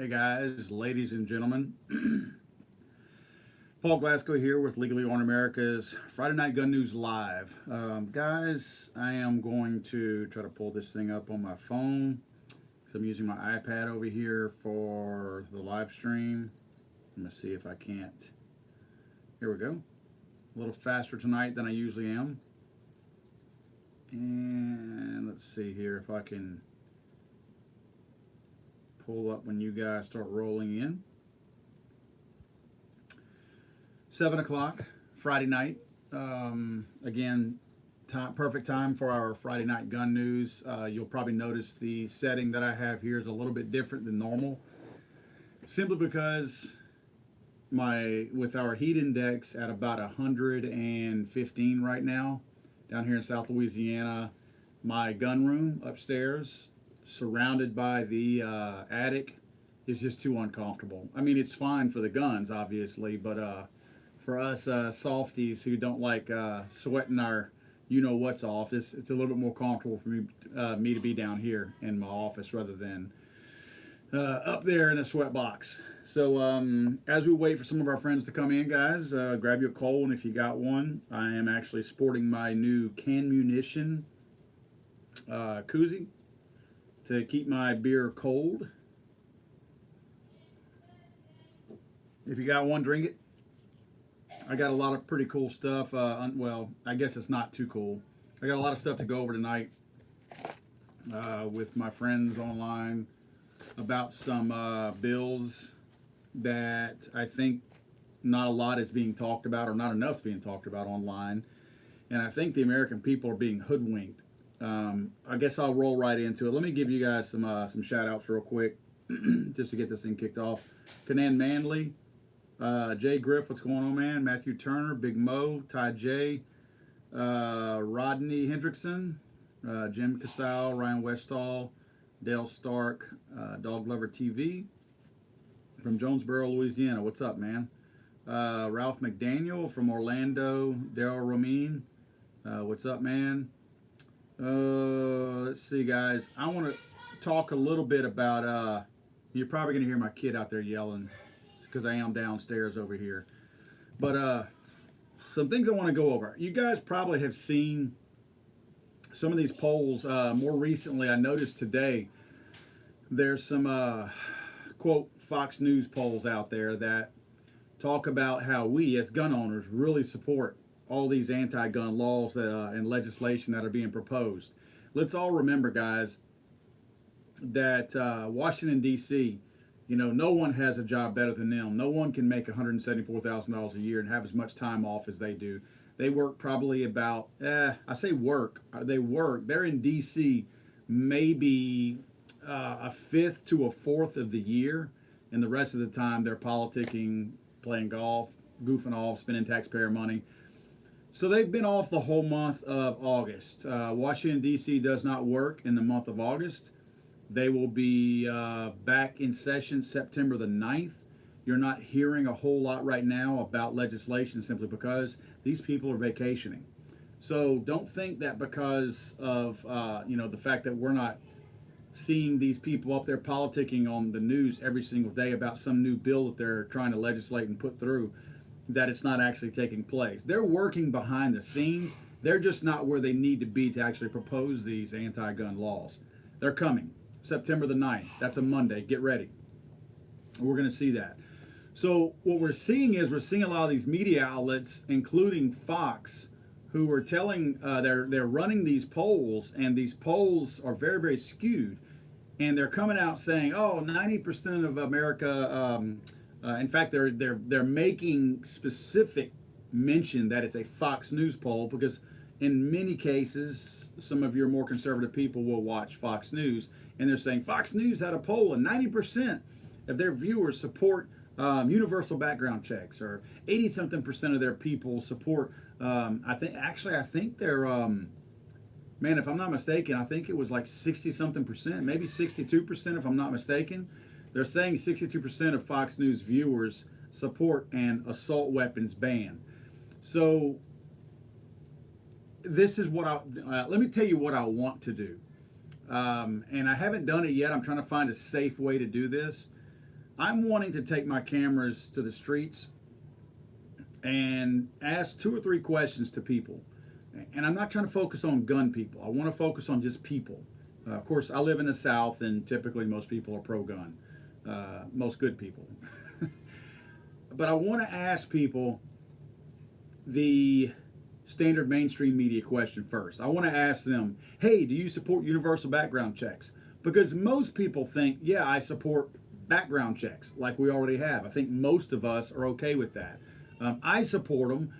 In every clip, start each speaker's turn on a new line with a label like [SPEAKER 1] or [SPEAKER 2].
[SPEAKER 1] Hey guys, ladies and gentlemen, Paul Glasgow here with Legally on America's Friday Night Gun News Live. Guys, I am going to try to pull this thing up on my phone. So I'm using my iPad over here for the live stream. I'm going to see if I can't. Here we go. A little faster tonight than I usually am. And let's see here if I can pull up when you guys start rolling in. 7 o'clock Friday night. Again, perfect time for our Friday night gun news. You'll probably notice the setting that I have here is a little bit different than normal, simply because with our heat index at about 115 right now down here in South Louisiana, my gun room upstairs, surrounded by the attic, is just too uncomfortable. I mean, it's fine for the guns, obviously, but for us softies who don't like sweating our what's off, it's a little bit more comfortable for me to be down here in my office rather than up there in a sweat box. So as we wait for some of our friends to come in, guys, grab your coal, and if you got one, I am actually sporting my new Can Munition koozie to keep my beer cold. If you got one, drink it. I got a lot of pretty cool stuff. Well, I guess it's not too cool. I got a lot of stuff to go over tonight with my friends online about some bills that I think not a lot is being talked about, or not enough is being talked about online. And I think the American people are being hoodwinked. I guess I'll roll right into it. Let me give you guys some shout outs real quick just to get this thing kicked off. Canan Manley, Jay Griff, what's going on, man? Matthew Turner, Big Mo, Ty J, Rodney Hendrickson, Jim Casal, Ryan Westall, Dale Stark, Dog Lover TV, from Jonesboro, Louisiana. What's up, man? Ralph McDaniel from Orlando, Daryl Romine. What's up, man? Let's see, guys. I want to talk a little bit about. You're probably going to hear my kid out there yelling because I am downstairs over here. But some things I want to go over. You guys probably have seen some of these polls. More recently, I noticed today there's some quote Fox News polls out there that talk about how we as gun owners really support all these anti-gun laws and legislation that are being proposed. Let's all remember, guys, that Washington, D.C., no one has a job better than them. No one can make $174,000 a year and have as much time off as they do. They work probably about, I say work, they work. They're in D.C. maybe a fifth to a fourth of the year, and the rest of the time they're politicking, playing golf, goofing off, spending taxpayer money. So they've been off the whole month of August. Washington, D.C. does not work in the month of August. They will be back in session September the 9th. You're not hearing a whole lot right now about legislation simply because these people are vacationing. So don't think that because of the fact that we're not seeing these people up there politicking on the news every single day about some new bill that they're trying to legislate and put through, that it's not actually taking place. They're working behind the scenes. They're just not where they need to be to actually propose these anti-gun laws. They're coming. September the 9th. That's a Monday. Get ready. We're going to see that. So what we're seeing is we're seeing a lot of these media outlets, including Fox, who are telling, they're running these polls, and these polls are very, very skewed. And they're coming out saying, oh, 90% of America, in fact, they're making specific mention that it's a Fox News poll, because in many cases, some of your more conservative people will watch Fox News, and they're saying Fox News had a poll and 90% of their viewers support universal background checks, or 80-something% of their people support. I think they're, man, if I'm not mistaken, I think it was like 60-something%, maybe 62% if I'm not mistaken. They're saying 62% of Fox News viewers support an assault weapons ban. So this is what let me tell you what I want to do. And I haven't done it yet. I'm trying to find a safe way to do this. I'm wanting to take my cameras to the streets and ask 2 or 3 questions to people. And I'm not trying to focus on gun people. I want to focus on just people. Of course, I live in the South, and typically most people are pro-gun. Most good people. But I want to ask people the standard mainstream media question first. I want to ask them, hey, do you support universal background checks? Because most people think, yeah, I support background checks like we already have. I think most of us are okay with that. I support them.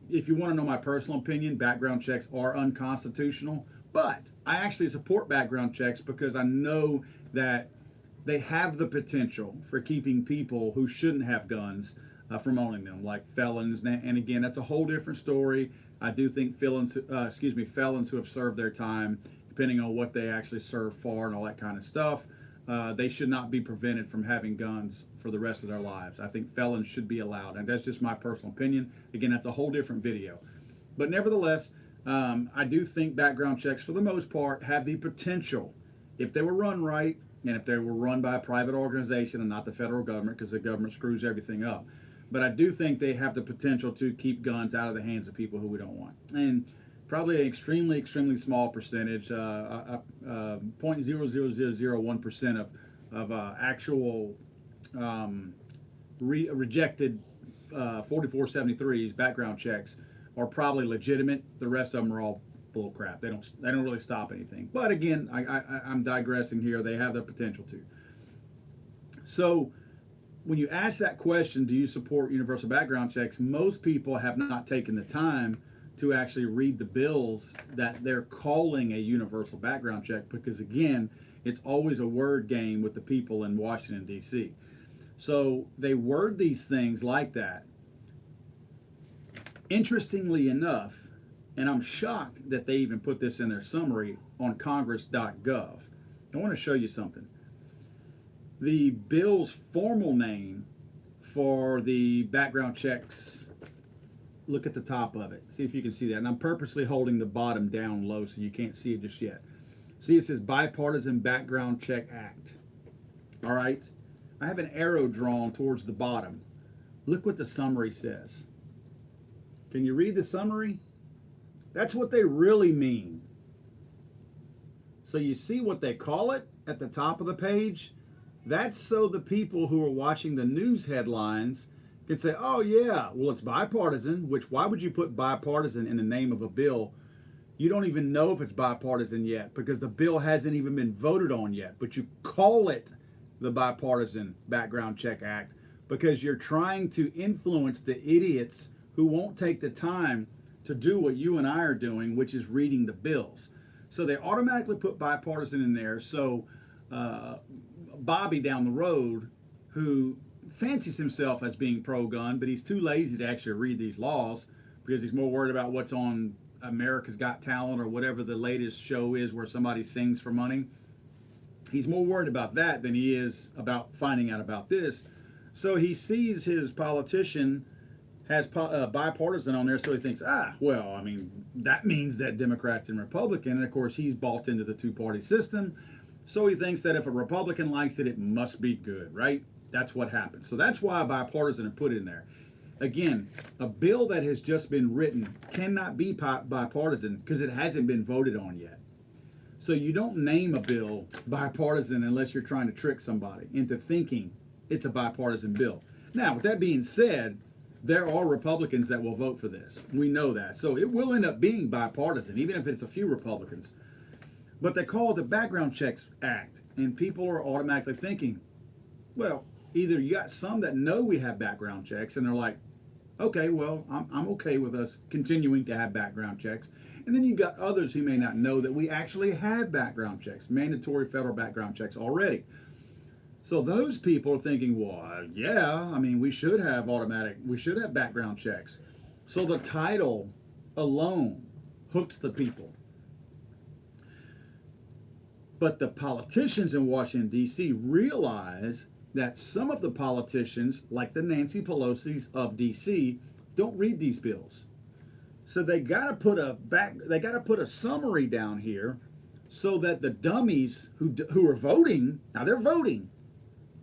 [SPEAKER 1] If you want to know my personal opinion, background checks are unconstitutional. But I actually support background checks because I know that they have the potential for keeping people who shouldn't have guns from owning them, like felons. And again, that's a whole different story. I do think felons who have served their time, depending on what they actually serve for and all that kind of stuff, they should not be prevented from having guns for the rest of their lives. I think felons should be allowed, and that's just my personal opinion. Again, that's a whole different video. But nevertheless, I do think background checks, for the most part, have the potential, if they were run right, and if they were run by a private organization and not the federal government, because the government screws everything up. But I do think they have the potential to keep guns out of the hands of people who we don't want. And probably an extremely, extremely small percentage, 0.00001% of actual rejected 4473s background checks are probably legitimate. The rest of them are all bull crap. They don't really stop anything. But again, I'm digressing here. They have the potential to. So when you ask that question, do you support universal background checks? Most people have not taken the time to actually read the bills that they're calling a universal background check, because again, it's always a word game with the people in Washington, D.C. So they word these things like that. Interestingly enough, and I'm shocked that they even put this in their summary on congress.gov. I want to show you something. The bill's formal name for the background checks, look at the top of it. See if you can see that. And I'm purposely holding the bottom down low so you can't see it just yet. See, it says Bipartisan Background Check Act. All right? I have an arrow drawn towards the bottom. Look what the summary says. Can you read the summary? That's what they really mean. So you see what they call it at the top of the page? That's so the people who are watching the news headlines can say, oh yeah, well it's bipartisan, which why would you put bipartisan in the name of a bill? You don't even know if it's bipartisan yet because the bill hasn't even been voted on yet, but you call it the Bipartisan Background Check Act because you're trying to influence the idiots who won't take the time to do what you and I are doing, which is reading the bills. So they automatically put bipartisan in there. So Bobby down the road, who fancies himself as being pro-gun, but he's too lazy to actually read these laws because he's more worried about what's on America's Got Talent or whatever the latest show is where somebody sings for money. He's more worried about that than he is about finding out about this. So he sees his politician has bipartisan on there, so he thinks, well, I mean, that means that Democrats and Republican, and of course he's bought into the two-party system. So he thinks that if a Republican likes it, it must be good, right? That's what happens. So that's why bipartisan is put in there. Again, a bill that has just been written cannot be bipartisan because it hasn't been voted on yet. So you don't name a bill bipartisan unless you're trying to trick somebody into thinking it's a bipartisan bill. Now, with that being said, there are Republicans that will vote for this. We know that. So it will end up being bipartisan, even if it's a few Republicans. But they call it the Background Checks Act, and people are automatically thinking, well, either you got some that know we have background checks, and they're like, okay, well, I'm okay with us continuing to have background checks. And then you've got others who may not know that we actually have background checks, mandatory federal background checks already. So those people are thinking, well, yeah, I mean, we should have background checks. So the title alone hooks the people. But the politicians in Washington, D.C. realize that some of the politicians, like the Nancy Pelosi's of D.C., don't read these bills. So they got to put a summary down here so that the dummies who are voting, now they're voting,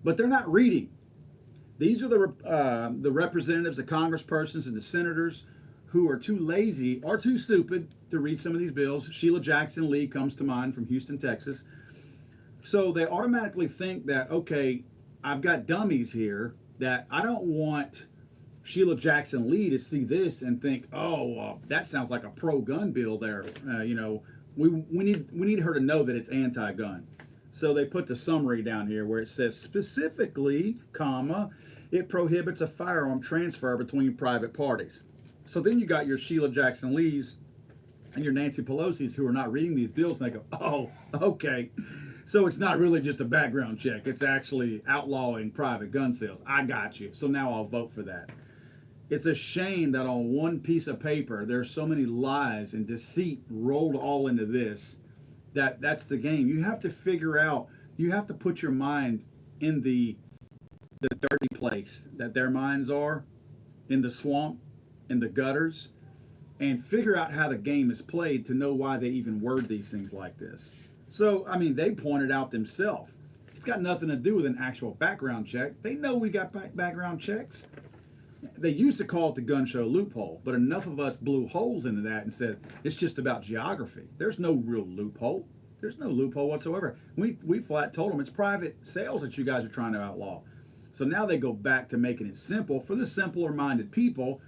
[SPEAKER 1] but they're not reading. These are the representatives, the congresspersons, and the senators who are too lazy or too stupid to read some of these bills. Sheila Jackson Lee comes to mind from Houston, Texas. So they automatically think that, okay, I've got dummies here, that I don't want Sheila Jackson Lee to see this and think, oh, that sounds like a pro-gun bill there. We need her to know that it's anti-gun. So they put the summary down here where it says specifically, comma, it prohibits a firearm transfer between private parties. So then you got your Sheila Jackson Lees and your Nancy Pelosi's who are not reading these bills, and they go, oh, okay. So it's not really just a background check. It's actually outlawing private gun sales. I got you. So now I'll vote for that. It's a shame that on one piece of paper, there's so many lies and deceit rolled all into this. That's the game. You have to figure out, you have to put your mind in the dirty place that their minds are, in the swamp, in the gutters, and figure out how the game is played to know why they even word these things like this. So, I mean, they pointed out themselves. It's got nothing to do with an actual background check. They know we got background checks. They used to call it the gun show loophole, but enough of us blew holes into that and said, it's just about geography. There's no real loophole. There's no loophole whatsoever. We flat told them it's private sales that you guys are trying to outlaw. So now they go back to making it simple for the simpler minded people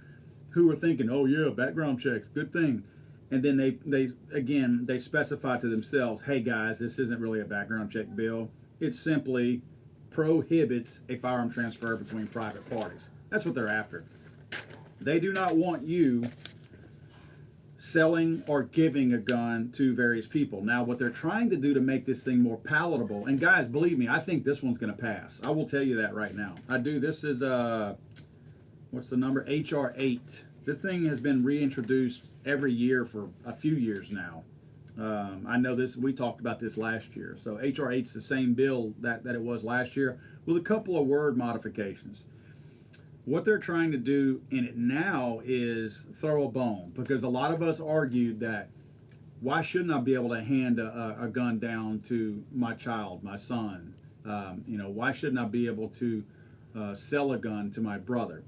[SPEAKER 1] who are thinking, oh yeah, background checks, good thing. And then they specify to themselves, hey guys, this isn't really a background check bill. It simply prohibits a firearm transfer between private parties. That's what they're after. They do not want you selling or giving a gun to various people. Now, what they're trying to do to make this thing more palatable, and guys, believe me, I think this one's going to pass. I will tell you that right now. I do. This is, what's the number? HR 8. This thing has been reintroduced every year for a few years now. I know this, we talked about this last year. So HR 8's the same bill that it was last year with a couple of word modifications. What they're trying to do in it now is throw a bone, because a lot of us argued that why shouldn't I be able to hand a gun down to my child, my son? Why shouldn't I be able to sell a gun to my brother?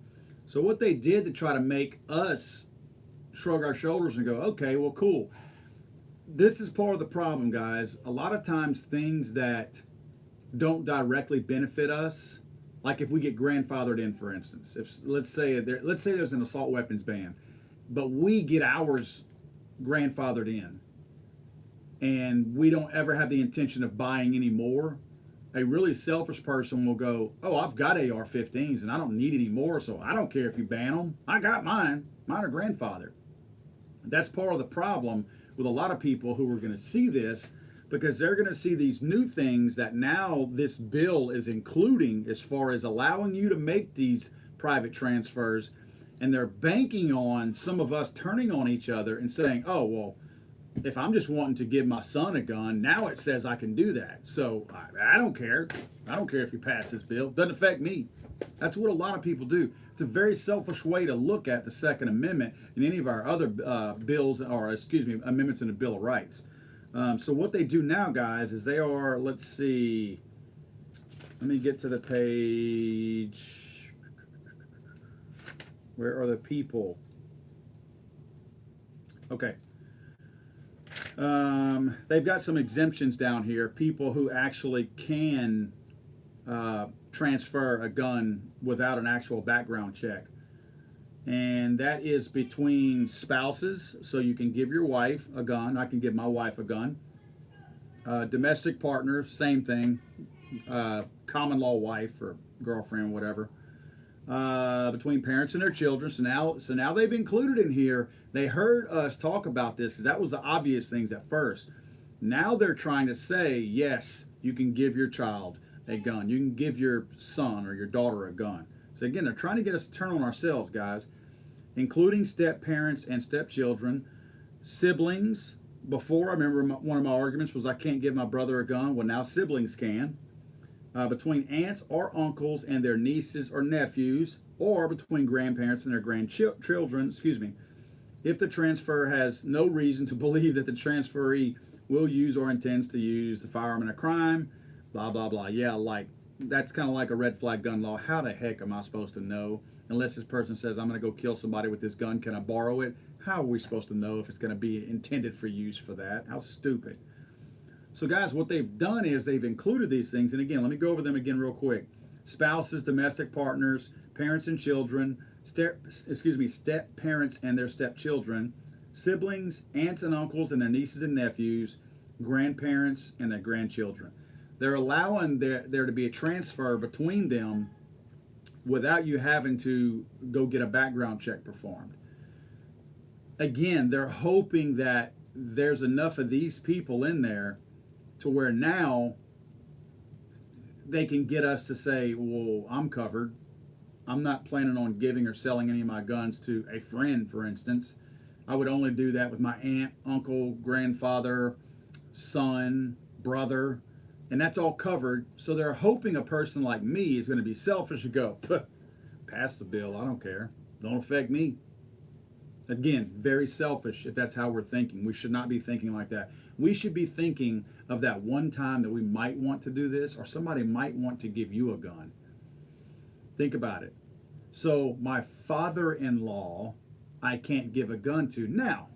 [SPEAKER 1] So what they did to try to make us shrug our shoulders and go, okay, well, cool. This is part of the problem, guys. A lot of times things that don't directly benefit us, like if we get grandfathered in, for instance, if let's say there's an assault weapons ban, but we get ours grandfathered in, and we don't ever have the intention of buying any more. A really selfish person will go, oh, I've got AR-15s and I don't need any more, so I don't care if you ban them. I got mine. Mine are grandfathered. That's part of the problem with a lot of people who are going to see this, because they're going to see these new things that now this bill is including as far as allowing you to make these private transfers, and they're banking on some of us turning on each other and saying, oh, well, if I'm just wanting to give my son a gun, now it says I can do that. So I don't care. I don't care if you pass this bill. It doesn't affect me. That's what a lot of people do. It's a very selfish way to look at the Second Amendment and any of our other amendments in the Bill of Rights. So what they do now, guys, is they are, let's see, let me get to the page. Where are the people? Okay. They've got some exemptions down here. People who actually can transfer a gun without an actual background check. And that is between spouses, so you can give your wife a gun. I can give my wife a gun. Domestic partners, same thing. Common law wife or girlfriend, whatever. Between parents and their children. So now they've included in here. They heard us talk about this because that was the obvious things at first. Now they're trying to say, yes, you can give your child a gun. You can give your son or your daughter a gun. So again, they're trying to get us to turn on ourselves, guys, including step parents and stepchildren, siblings. Before, I remember one of my arguments was I can't give my brother a gun. Well, now siblings can. Between aunts or uncles and their nieces or nephews, or between grandparents and their grandchildren, if the transfer has no reason to believe that the transferee will use or intends to use the firearm in a crime, blah, blah, blah. Yeah, like that's kind of like a red flag gun law. How the heck am I supposed to know? Unless this person says, I'm going to go kill somebody with this gun, can I borrow it? How are we supposed to know if it's going to be intended for use for that? How stupid. So, guys, what they've done is they've included these things. And again, let me go over them again real quick. Spouses, domestic partners, parents and children, step parents and their stepchildren, siblings, aunts and uncles and their nieces and nephews, grandparents and their grandchildren. They're allowing there to be a transfer between them without you having to go get a background check performed. Again, they're hoping that there's enough of these people in there to where now they can get us to say, well, I'm covered. I'm not planning on giving or selling any of my guns to a friend, for instance. I would only do that with my aunt, uncle, grandfather, son, brother, and that's all covered. So they're hoping a person like me is going to be selfish and go, pass the bill, I don't care. Don't affect me. Again, very selfish if that's how we're thinking. We should not be thinking like that. We should be thinking of that one time that we might want to do this, or somebody might want to give you a gun. Think about it. So my father-in-law, I can't give a gun to. Now,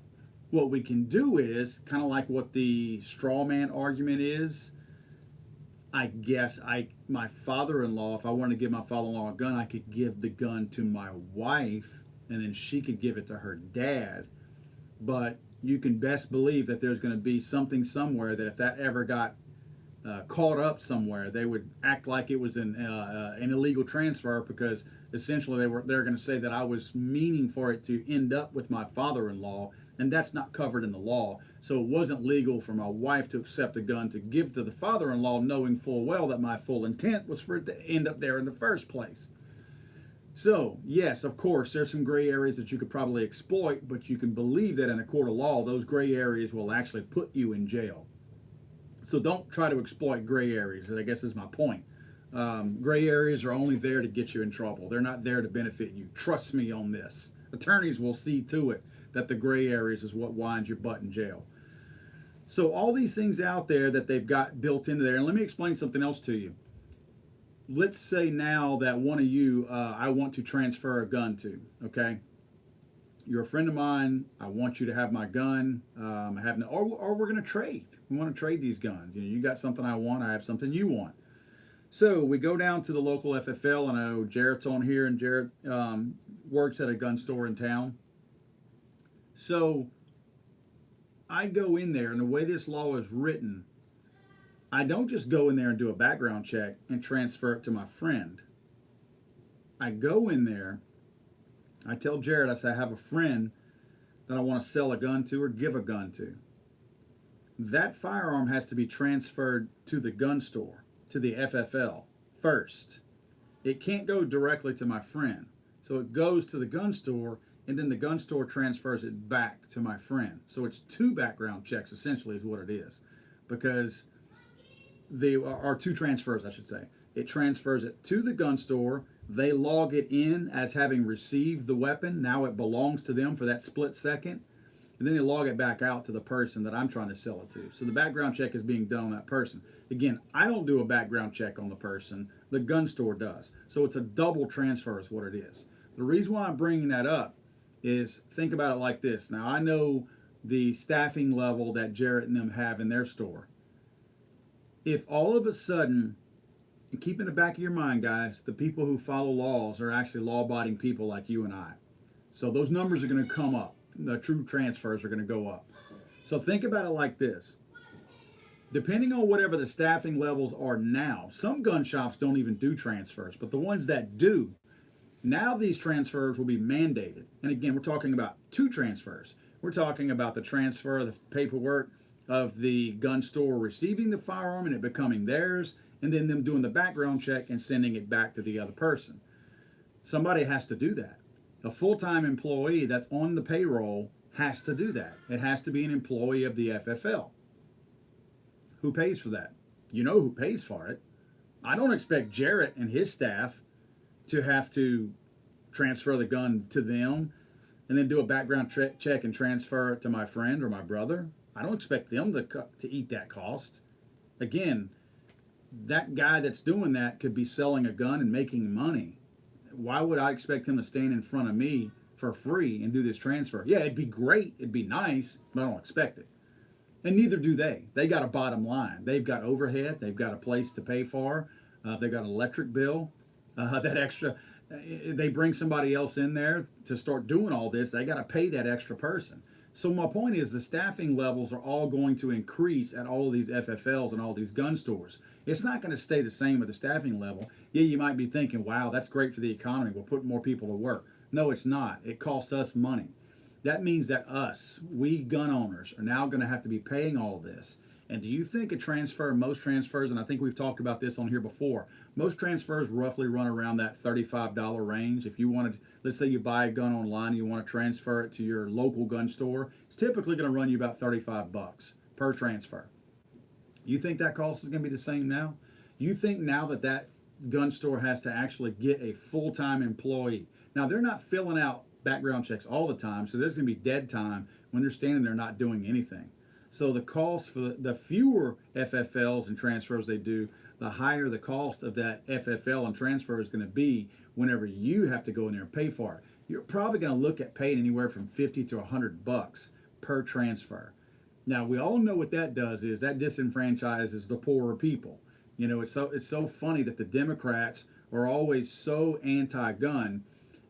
[SPEAKER 1] what we can do is, kind of like what the straw man argument is, I guess my father-in-law, if I wanted to give my father-in-law a gun, I could give the gun to my wife, and then she could give it to her dad. But you can best believe that there's going to be something somewhere that if that ever got caught up somewhere, they would act like it was an illegal transfer, because essentially they're going to say that I was meaning for it to end up with my father-in-law, and that's not covered in the law. So it wasn't legal for my wife to accept a gun to give to the father-in-law, knowing full well that my full intent was for it to end up there in the first place. So, yes, of course, there's some gray areas that you could probably exploit, but you can believe that in a court of law, those gray areas will actually put you in jail. So don't try to exploit gray areas, I guess is my point. Gray areas are only there to get you in trouble. They're not there to benefit you. Trust me on this. Attorneys will see to it that the gray areas is what winds your butt in jail. So all these things out there that they've got built into there, and let me explain something else to you. Let's say now that one of you I want to transfer a gun to, okay? You're a friend of mine. I want you to have my gun. Or we're going to trade. We want to trade these guns. You got something I want. I have something you want. So we go down to the local FFL. I know Jarrett's on here, and Jarrett works at a gun store in town. So I go in there, and the way this law is written, I don't just go in there and do a background check and transfer it to my friend. I go in there, I tell Jarrett, I say, I have a friend that I want to sell a gun to or give a gun to. That firearm has to be transferred to the gun store, to the FFL first. It can't go directly to my friend. So it goes to the gun store, and then the gun store transfers it back to my friend. So it's two background checks, essentially, is what it is. Because they are two transfers, I should say. It transfers it to the gun store. They log it in as having received the weapon. Now it belongs to them for that split second. And then they log it back out to the person that I'm trying to sell it to. So the background check is being done on that person. Again, I don't do a background check on the person. The gun store does. So it's a double transfer is what it is. The reason why I'm bringing that up is, think about it like this. Now, I know the staffing level that Jarrett and them have in their store. If all of a sudden, and keep in the back of your mind, guys, the people who follow laws are actually law-abiding people like you and I. So those numbers are going to come up. The true transfers are going to go up. So think about it like this. Depending on whatever the staffing levels are now, some gun shops don't even do transfers, but the ones that do, now these transfers will be mandated. And again, we're talking about two transfers. We're talking about the transfer of the paperwork of the gun store receiving the firearm and it becoming theirs, and then them doing the background check and sending it back to the other person. Somebody has to do that. A full-time employee that's on the payroll has to do that. It has to be an employee of the FFL. Who pays for that? You know who pays for it. I don't expect Jarrett and his staff to have to transfer the gun to them and then do a background check and transfer it to my friend or my brother. I don't expect them to eat that cost. Again, that guy that's doing that could be selling a gun and making money. Why would I expect him to stand in front of me for free and do this transfer? Yeah, it'd be great, it'd be nice, but I don't expect it. And neither do they. They got a bottom line. They've got overhead. They've got a place to pay for. They've got an electric bill. That extra, they bring somebody else in there to start doing all this. They got to pay that extra person. So my point is the staffing levels are all going to increase at all of these FFLs and all these gun stores. It's not going to stay the same with the staffing level. Yeah, you might be thinking, wow, that's great for the economy. We'll put more people to work. No, it's not. It costs us money. That means that we gun owners, are now going to have to be paying all this. And do you think most transfers, and I think we've talked about this on here before, most transfers roughly run around that $35 range. If you wanted, let's say you buy a gun online and you want to transfer it to your local gun store, it's typically going to run you about $35 per transfer. You think that cost is going to be the same now? You think now that gun store has to actually get a full-time employee? Now, they're not filling out background checks all the time, so there's going to be dead time when they're standing there not doing anything. So the cost for the fewer FFLs and transfers they do, the higher the cost of that FFL and transfer is going to be whenever you have to go in there and pay for it. You're probably going to look at paying anywhere from $50 to $100 per transfer. Now, we all know what that does is that disenfranchises the poorer people. You know, it's so funny that the Democrats are always so anti-gun,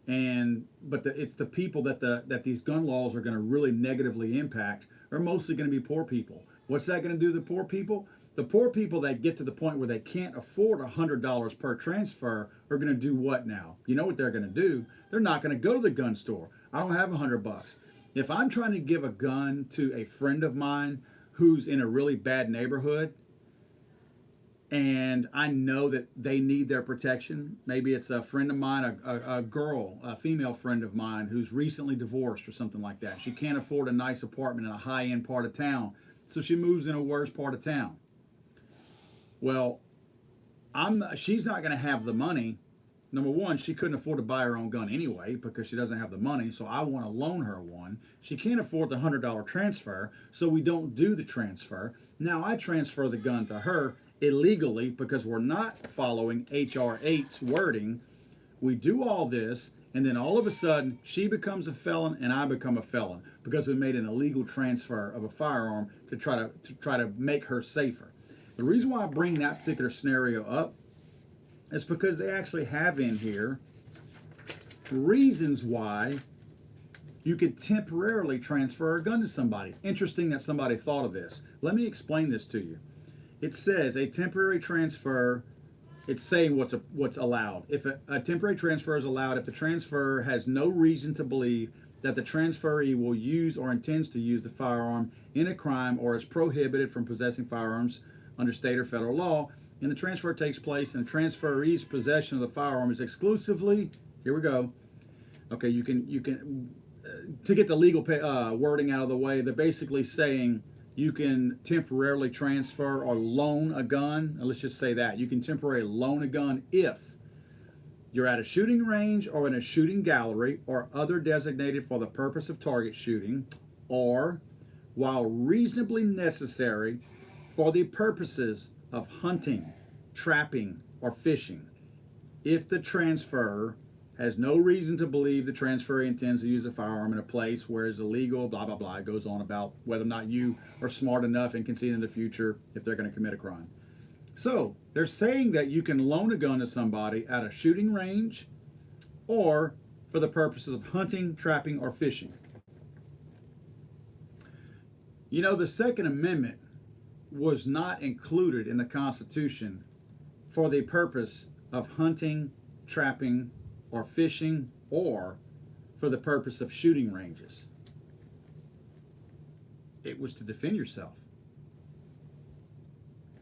[SPEAKER 1] but it's the people that these gun laws are going to really negatively impact are mostly going to be poor people. What's that going to do to the poor people? The poor people that get to the point where they can't afford $100 per transfer are going to do what now? You know what they're going to do? They're not going to go to the gun store. I don't have $100. If I'm trying to give a gun to a friend of mine who's in a really bad neighborhood, and I know that they need their protection. Maybe it's a friend of mine, a girl, a female friend of mine who's recently divorced or something like that. She can't afford a nice apartment in a high-end part of town, so she moves in a worse part of town. Well, she's not going to have the money. Number one, she couldn't afford to buy her own gun anyway because she doesn't have the money, so I want to loan her one. She can't afford the $100 transfer, so we don't do the transfer. Now I transfer the gun to her illegally because we're not following HR 8's wording. We do all this, and then all of a sudden she becomes a felon and I become a felon because we made an illegal transfer of a firearm to try to make her safer. The reason why I bring that particular scenario up is because they actually have in here reasons why you could temporarily transfer a gun to somebody. Interesting that somebody thought of this. Let me explain this to you. It says a temporary transfer, it's saying what's allowed. If a temporary transfer is allowed, if the transferor has no reason to believe that the transferee will use or intends to use the firearm in a crime or is prohibited from possessing firearms under state or federal law, and the transfer takes place and the transferee's possession of the firearm is exclusively, here we go, okay, you can to get the legal wording out of the way, they're basically saying you can temporarily transfer or loan a gun. Now, let's just say that. You can temporarily loan a gun if you're at a shooting range or in a shooting gallery or other designated for the purpose of target shooting, or while reasonably necessary for the purposes of hunting, trapping, or fishing. If the transferor has no reason to believe the transferee intends to use a firearm in a place where it's illegal, blah, blah, blah. It goes on about whether or not you are smart enough and can see in the future if they're going to commit a crime. So they're saying that you can loan a gun to somebody at a shooting range or for the purposes of hunting, trapping, or fishing. You know, the Second Amendment was not included in the Constitution for the purpose of hunting, trapping, or fishing, or for the purpose of shooting ranges. It was to defend yourself.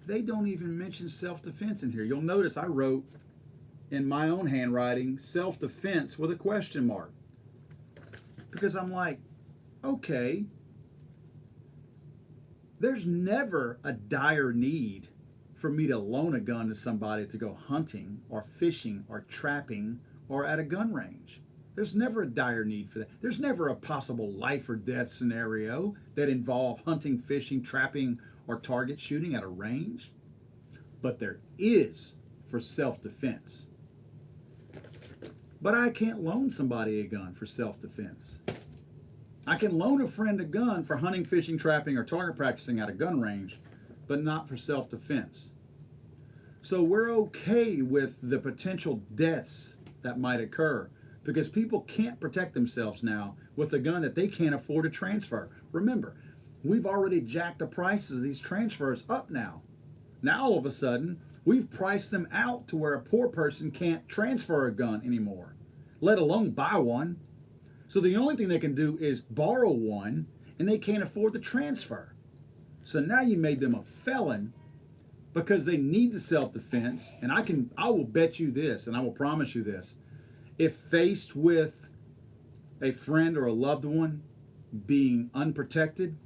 [SPEAKER 1] They don't even mention self-defense in here. You'll notice I wrote in my own handwriting self-defense with a question mark. Because I'm like, okay, there's never a dire need for me to loan a gun to somebody to go hunting or fishing or trapping or at a gun range. There's never a dire need for that. There's never a possible life or death scenario that involve hunting, fishing, trapping, or target shooting at a range. but there is for self-defense. But I can't loan somebody a gun for self-defense. I can loan a friend a gun for hunting, fishing, trapping, or target practicing at a gun range, but not for self-defense. So we're okay with the potential deaths that might occur because people can't protect themselves now with a gun that they can't afford to transfer. Remember, we've already jacked the prices of these transfers up now. Now all of a sudden, we've priced them out to where a poor person can't transfer a gun anymore, let alone buy one. So the only thing they can do is borrow one, and they can't afford the transfer. So now you made them a felon because they need the self-defense. And I will bet you this, and I will promise you this. If faced with a friend or a loved one being unprotected,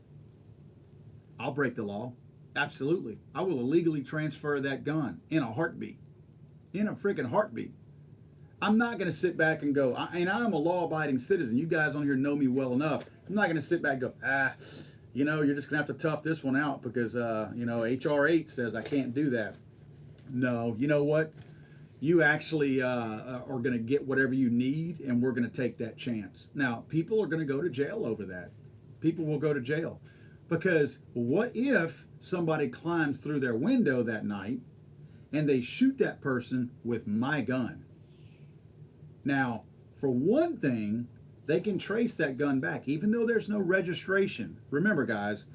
[SPEAKER 1] I'll break the law. Absolutely. I will illegally transfer that gun in a heartbeat. In a freaking heartbeat. I'm not going to sit back and go, and I'm a law-abiding citizen. You guys on here know me well enough. I'm not going to sit back and go, you're just going to have to tough this one out because, HR 8 says I can't do that. No, you know what? You actually are going to get whatever you need, and we're going to take that chance. Now, people are going to go to jail over that. People will go to jail. Because what if somebody climbs through their window that night and they shoot that person with my gun? Now, for one thing, they can trace that gun back, even though there's no registration. Remember, guys,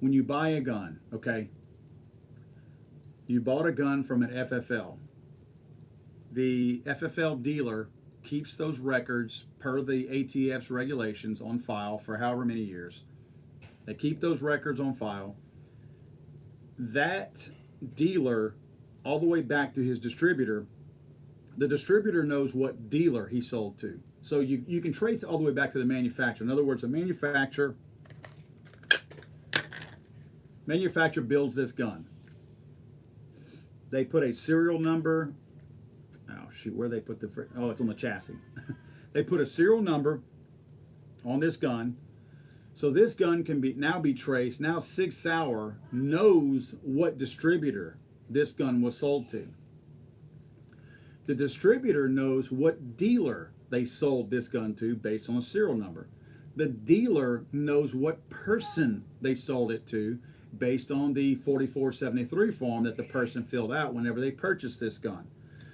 [SPEAKER 1] when you buy a gun, okay, you bought a gun from an FFL. The FFL dealer keeps those records per the ATF's regulations on file for however many years. They keep those records on file. That dealer, all the way back to his distributor, the distributor knows what dealer he sold to. So you can trace it all the way back to the manufacturer. In other words, the manufacturer builds this gun. They put a serial number. Where they put it's on the chassis. They put a serial number on this gun. So this gun can now be traced. Now Sig Sauer knows what distributor this gun was sold to. The distributor knows what dealer they sold this gun to based on a serial number. The dealer knows what person they sold it to based on the 4473 form that the person filled out whenever they purchased this gun.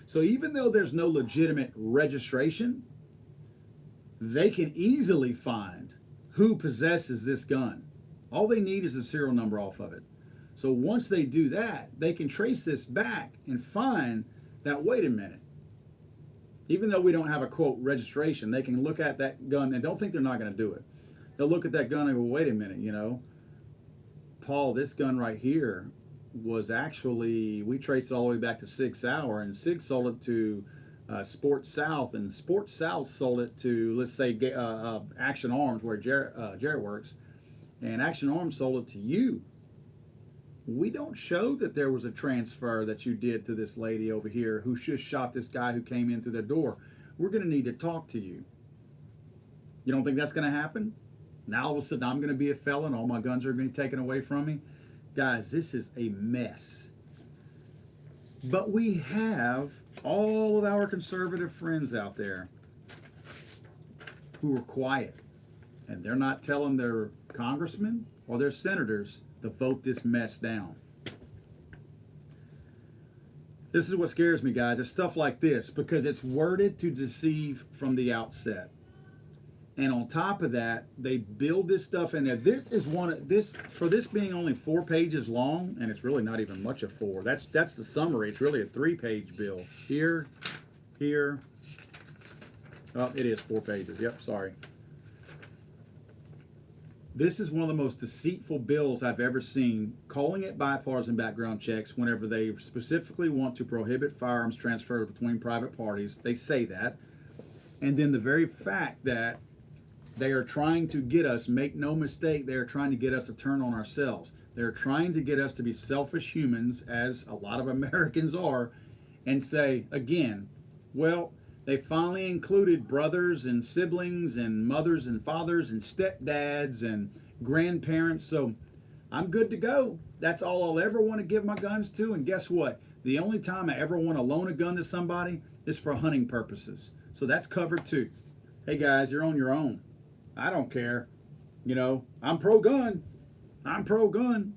[SPEAKER 1] So even though there's no legitimate registration, they can easily find who possesses this gun. All they need is a serial number off of it. So once they do that, they can trace this back and find that, wait a minute, even though we don't have a quote registration, they can look at that gun and don't think they're not going to do it. They'll look at that gun and go, wait a minute, Paul, this gun right here was actually, we traced it all the way back to Sig Sauer, and Sig sold it to Sport South, and Sport South sold it to, let's say, Action Arms, where Jarrett works, and Action Arms sold it to you. We don't show that there was a transfer that you did to this lady over here who just shot this guy who came in through the door. We're going to need to talk to you. You don't think that's going to happen? Now all of a sudden I'm going to be a felon, all my guns are going to be taken away from me? Guys, this is a mess. But we have all of our conservative friends out there who are quiet, and they're not telling their congressmen or their senators to vote this mess down. This is what scares me, guys. It's stuff like this because it's worded to deceive from the outset. And on top of that, they build this stuff in there. This is for this being only 4 pages long, and it's really not even much of 4. That's the summary. It's really a 3-page bill. Here. Oh, it is 4 pages. Yep, sorry. This is one of the most deceitful bills I've ever seen, calling it bipartisan background checks whenever they specifically want to prohibit firearms transfer between private parties. They say that. And then the very fact that they are trying to get us, make no mistake, they are trying to get us to turn on ourselves. They're trying to get us to be selfish humans, as a lot of Americans are, and say, again, well, they finally included brothers and siblings and mothers and fathers and stepdads and grandparents. So I'm good to go. That's all I'll ever want to give my guns to. And guess what? The only time I ever want to loan a gun to somebody is for hunting purposes. So that's covered too. Hey guys, you're on your own. I don't care. You know, I'm pro gun. I'm pro gun.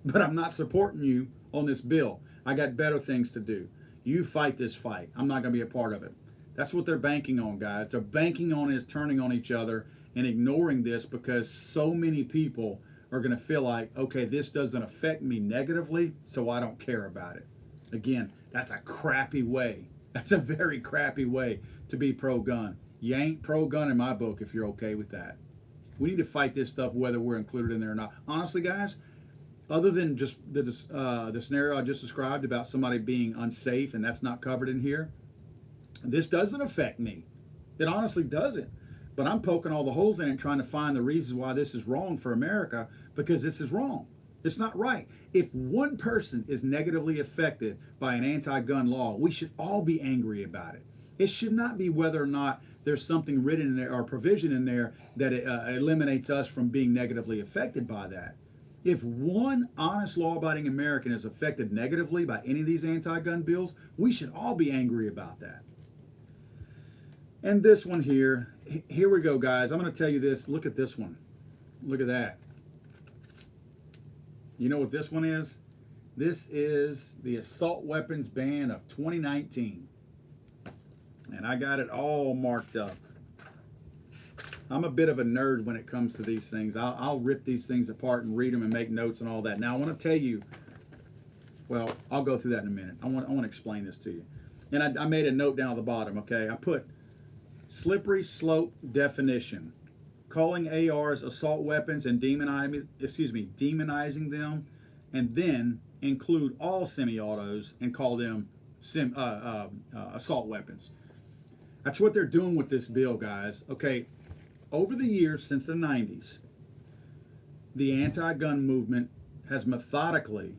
[SPEAKER 1] But I'm not supporting you on this bill. I got better things to do. You fight this fight. I'm not going to be a part of it. That's what they're banking on, guys. They're banking on is turning on each other and ignoring this because so many people are going to feel like, okay, this doesn't affect me negatively, so I don't care about it. Again, that's a crappy way. That's a very crappy way to be pro-gun. You ain't pro-gun in my book if you're okay with that. We need to fight this stuff whether we're included in there or not. Honestly, guys, other than just the scenario I just described about somebody being unsafe and that's not covered in here, this doesn't affect me. It honestly doesn't. But I'm poking all the holes in it and trying to find the reasons why this is wrong for America, because this is wrong. It's not right. If one person is negatively affected by an anti-gun law, we should all be angry about it. It should not be whether or not there's something written in there or provision in there that eliminates us from being negatively affected by that. If one honest law-abiding American is affected negatively by any of these anti-gun bills, we should all be angry about that. And this one here we go, guys. I'm going to tell you this. Look at this one. Look at that. You know what this one is? This is the assault weapons ban of 2019. And I got it all marked up. I'm a bit of a nerd when it comes to these things. I'll rip these things apart and read them and make notes and all that. Now, I want to tell you, well, I'll go through that in a minute. I want to explain this to you. And I made a note down at the bottom, okay? I put slippery slope definition, calling ARs assault weapons and demonizing them, and then include all semi-autos and call them assault weapons. That's what they're doing with this bill, guys. Okay, over the years since the 90s, the anti-gun movement has methodically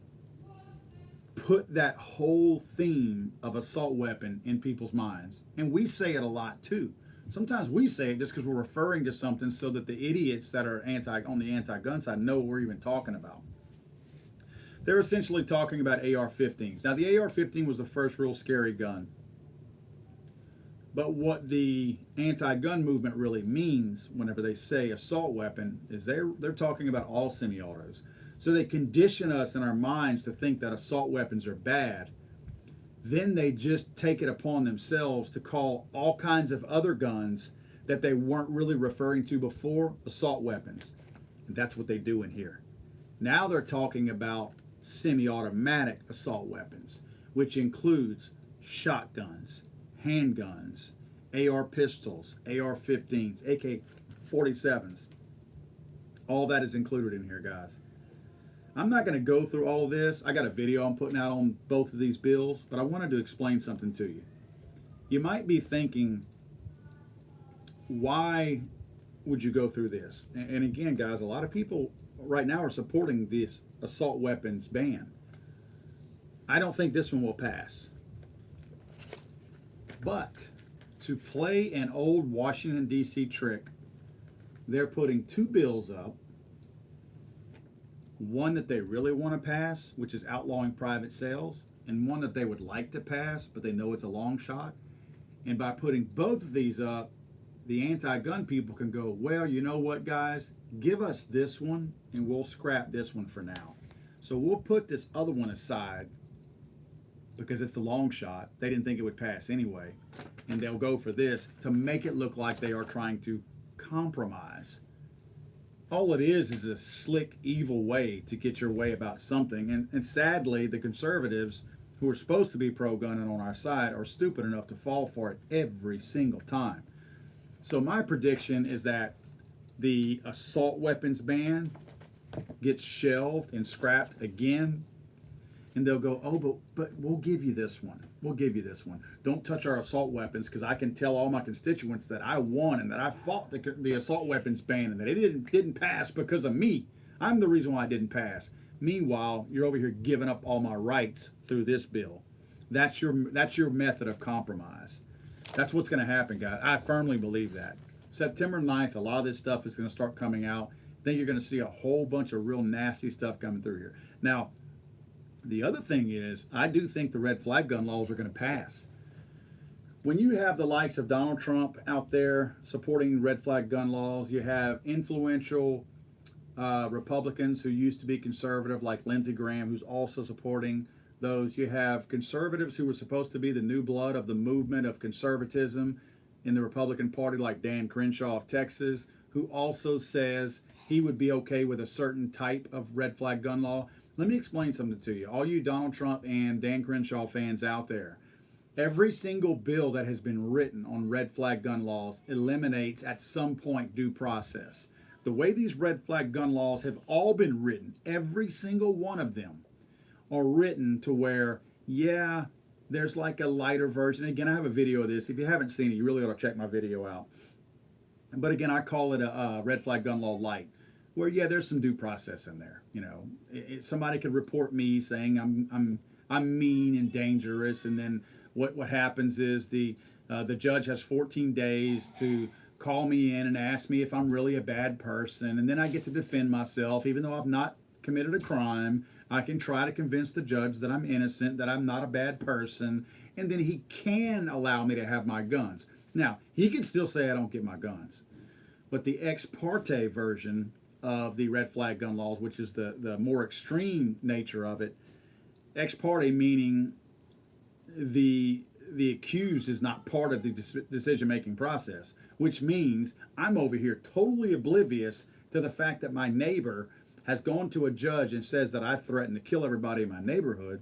[SPEAKER 1] put that whole theme of assault weapon in people's minds. And we say it a lot too. Sometimes we say it just because we're referring to something so that the idiots that are on the anti-gun side know what we're even talking about. They're essentially talking about AR-15s. Now, the AR-15 was the first real scary gun. But what the anti-gun movement really means whenever they say assault weapon is they're talking about all semi-autos. So they condition us in our minds to think that assault weapons are bad. Then they just take it upon themselves to call all kinds of other guns that they weren't really referring to before assault weapons. And that's what they do in here. Now they're talking about semi-automatic assault weapons, which includes shotguns, handguns, AR pistols, AR-15s, AK-47s. All that is included in here, guys. I'm not going to go through all of this. I got a video I'm putting out on both of these bills, but I wanted to explain something to you. You might be thinking, why would you go through this? And again, guys, a lot of people right now are supporting this assault weapons ban. I don't think this one will pass. But to play an old Washington, D.C. trick, they're putting two bills up. One that they really want to pass, which is outlawing private sales, and one that they would like to pass, but they know it's a long shot. And by putting both of these up, the anti-gun people can go, well, you know what, guys? Give us this one, and we'll scrap this one for now. So we'll put this other one aside because it's the long shot. They didn't think it would pass anyway. And they'll go for this to make it look like they are trying to compromise. All it is a slick, evil way to get your way about something. And sadly, the conservatives, who are supposed to be pro-gun and on our side, are stupid enough to fall for it every single time. So my prediction is that the assault weapons ban gets shelved and scrapped again. And they'll go, oh, but we'll give you this one. We'll give you this one. Don't touch our assault weapons, because I can tell all my constituents that I won and that I fought the assault weapons ban and that it didn't pass because of me. I'm the reason why it didn't pass. Meanwhile, you're over here giving up all my rights through this bill. That's your method of compromise. That's what's going to happen, guys. I firmly believe that. September 9th, a lot of this stuff is going to start coming out, I think you're going to see a whole bunch of real nasty stuff coming through here. Now, the other thing is, I do think the red flag gun laws are going to pass. When you have the likes of Donald Trump out there supporting red flag gun laws, you have influential Republicans who used to be conservative, like Lindsey Graham, who's also supporting those. You have conservatives who were supposed to be the new blood of the movement of conservatism in the Republican Party, like Dan Crenshaw of Texas, who also says he would be okay with a certain type of red flag gun law. Let me explain something to you. All you Donald Trump and Dan Crenshaw fans out there, every single bill that has been written on red flag gun laws eliminates at some point due process. The way these red flag gun laws have all been written, every single one of them are written to where, yeah, there's like a lighter version. Again, I have a video of this. If you haven't seen it, you really ought to check my video out. But again, I call it a red flag gun law light, where yeah, there's some due process in there. You know, somebody could report me saying I'm mean and dangerous, and then what happens is the judge has 14 days to call me in and ask me if I'm really a bad person, and then I get to defend myself, even though I've not committed a crime. I can try to convince the judge that I'm innocent, that I'm not a bad person, and then he can allow me to have my guns. Now, he can still say I don't get my guns, but the ex parte version of the red flag gun laws, which is the more extreme nature of it, ex parte meaning the accused is not part of the decision-making process, which means I'm over here totally oblivious to the fact that my neighbor has gone to a judge and says that I threatened to kill everybody in my neighborhood.